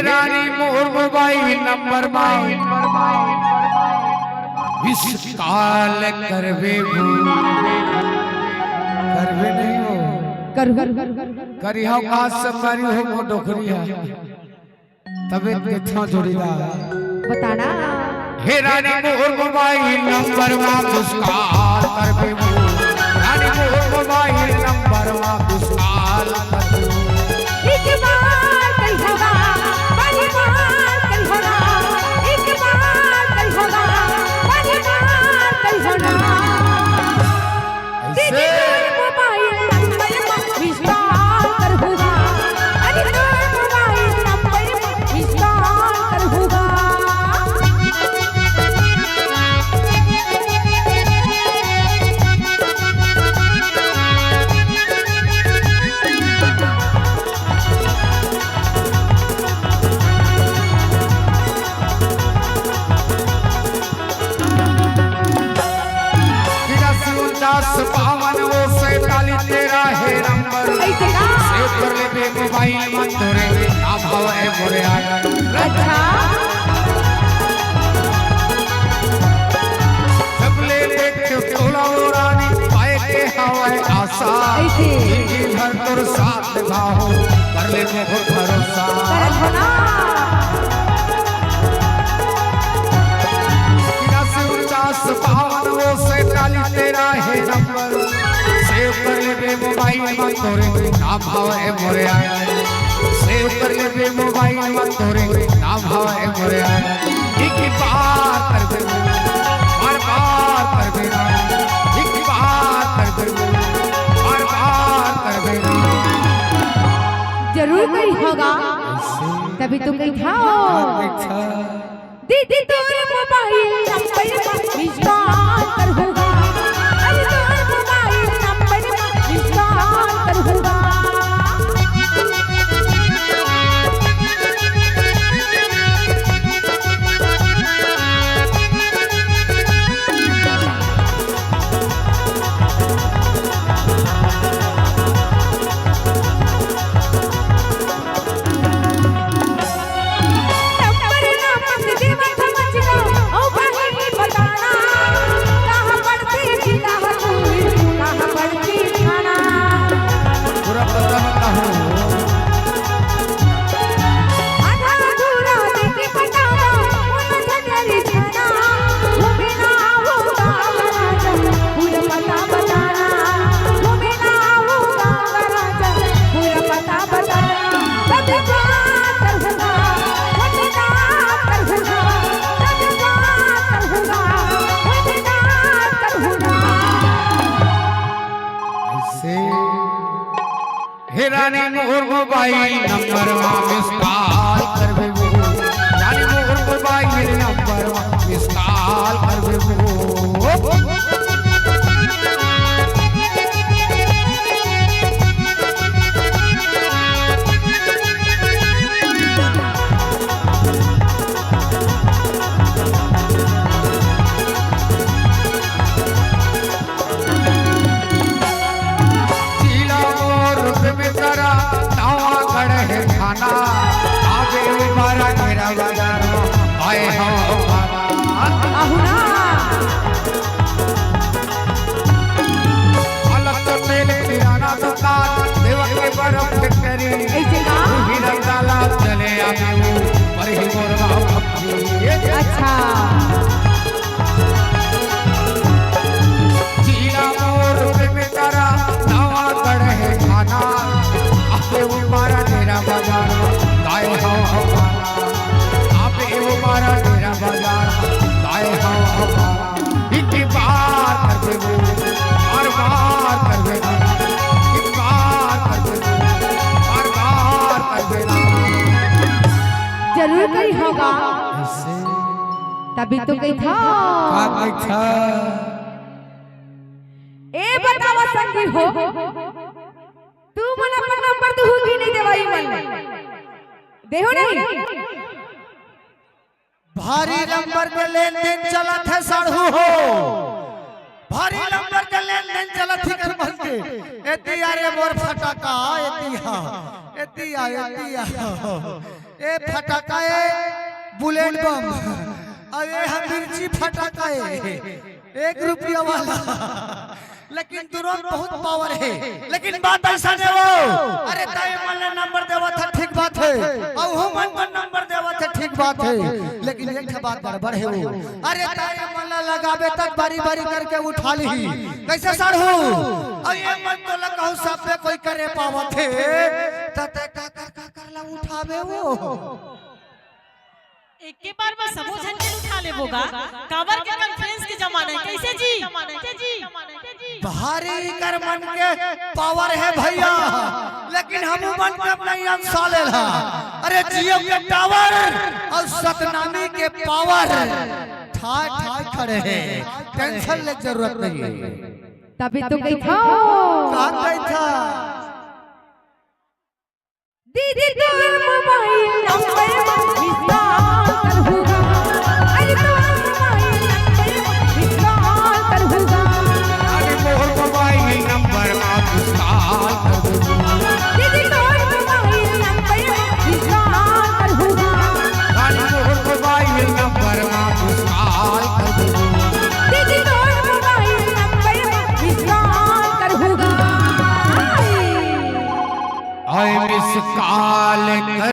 रानी मोर mobile number wish काल करवे नहीं हो करी हो काश समारी हो को डोकरिया तबे कितना जोड़ीदा बताना हे रानी मोर मोबाइल नंबर विश काल करवे रानी मोर मोबाइल नंबर विश काल करवे एक बार कल होगा बड़ी बार कल होगा एक बार कल होगा बड़ी बार कल होगा ऐसे मोबाइल नंबर विस्तार कर होगा अरे मोबाइल नंबर विस्तार कर होगा पावन वो 47 तेरा है नंबर सेव कर ले बे मोबाइल मत तोरे ना भाव है मोरे आया अच्छा जब ले देख तोला रानी पाए के हवाए आशा ये घर तोर साथ भाव कर ले मोर भरोसा करना 49 पावन वो 47 तेरा है नंबर सेव कर ले बे मोबाइल मत तोरे ना भाव है मोरे आया सेव कर ले बे मोबाइल मत तोरे ना भाव है मोरे आया एक बार कर दे बार बार कर दे एक बार कर दे बार बार कर दे जरूर कोई होगा तभी तो कहीं था दीदी तोरे मोबाइल नंबर विस्तार कर होगा अरे तोरे मोबाइल नंबर विस्तार कर होगा रानी मोर मोबाइल नंबर विस्तार करबे रानी मोर मोबाइल नंबर विस्तार करबे आगे मारा मेरा बाजार आए हो आहुना अलग तो तेल किराना दुकान देव के बर्फ फैक्ट्री ऐसे का हिरन डाला चले आगे वो पर ही मोरवा भक्ति अच्छा जीला मोर में तारा नवा गढ़ है खाना आगे वो मारा मेरा बाजार गाए हो आपे वो मारा मेरा बाजार गाए हो एक बार कर दे वो बार बार कर दे एक बार कर दे बार बार कर दे जरूर कोई होगा तभी तो कहीं था ए बतावा संगी हो तू मन अपन नंबर तू की नहीं देवाई मन देहो नहीं भारी नंबर के लेन देन चलत है साढ़ू हो भारी नंबर के लेन देन चलत ही कर बन के एतिया रे मोर फटाका एतिया एतिया एतिया ए फटाका बुलेट बम और ये हम मिर्ची फटाका एक रुपया वाला लेकिन तुरंत बहुत पावर है। लेकिन बात ऐसा नहीं हो अरे ताए मन नंबर देवा था ठीक बात है और हम मन नंबर देवा था ठीक बात है लेकिन एक बात बराबर है वो अरे ताए मन लगावे तक बारी बारी करके उठा ली कैसे सर हो और ये मन तो लगाओ सब पे कोई करे पावत है तते का ला उठावे वो एक के बार में सबो जन के उठा ले बोगा कावर के कॉन्फ्रेंस के जमाने कैसे जी भारी कर मन के पावर है भैया लेकिन हम मन के नहीं अंसा लेला अरे जियो के टावर और सतनामी के पावर ठाई ठाई खड़े हैं टेंशन ले जरूरत नहीं है तभी तो गई था कहां गई था दीदी